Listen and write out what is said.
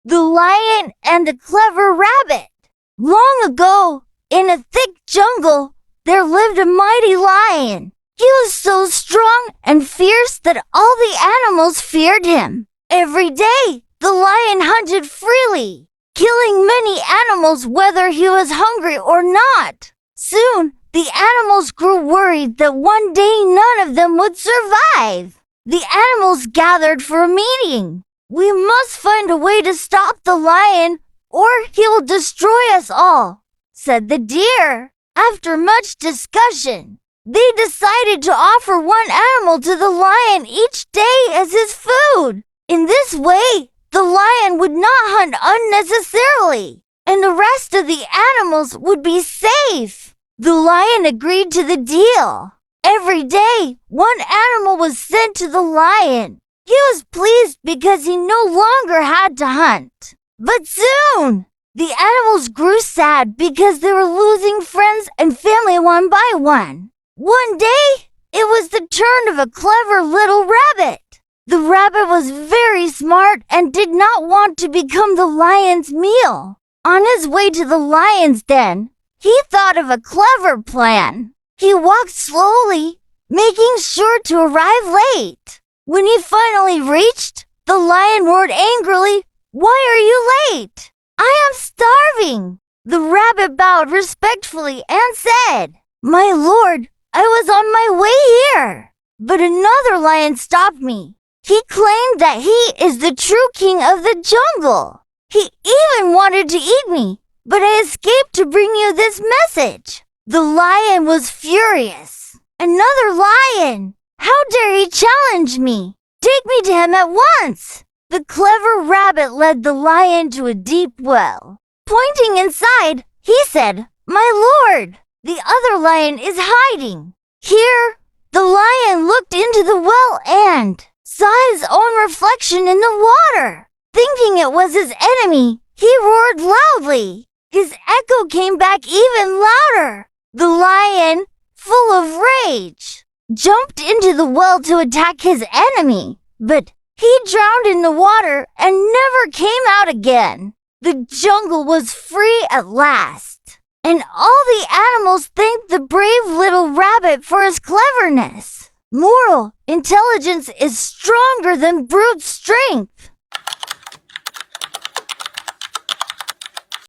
The Lion and the Clever Rabbit. Long ago, in a thick jungle, there lived a mighty lion. He was so strong and fierce that all the animals feared him. Every day, the lion hunted freely, killing many animals whether he was hungry or not. Soon, the animals grew worried that one day none of them would survive. The animals gathered for a meeting. "We must find a way to stop the lion, or he will destroy us all," said the deer. After much discussion, they decided to offer one animal to the lion each day as his food. In this way, the lion would not hunt unnecessarily, and the rest of the animals would be safe. The lion agreed to the deal. Every day, one animal was sent to the lion. He was pleased because he no longer had to hunt. But soon, the animals grew sad because they were losing friends and family one by one. One day, it was the turn of a clever little rabbit. The rabbit was very smart and did not want to become the lion's meal. On his way to the lion's den, he thought of a clever plan. He walked slowly, making sure to arrive late. When he finally reached, the lion roared angrily, "Why are you late?" "I am starving." The rabbit bowed respectfully and said, "My lord, I was on my way here." But another lion stopped me. He claimed that he is the true king of the jungle. He even wanted to eat me, but I escaped to bring you this message. The lion was furious. "Another lion! How dare he challenge me? Take me to him at once." The clever rabbit led the lion to a deep well. Pointing inside, he said, "My lord, the other lion is hiding." Here, the lion looked into the well and saw his own reflection in the water. Thinking it was his enemy, he roared loudly. His echo came back even louder. The lion, full of rage, jumped into the well to attack his enemy, but he drowned in the water and never came out again. The jungle was free at last, and all the animals thanked the brave little rabbit for his cleverness. Moral: intelligence is stronger than brute strength.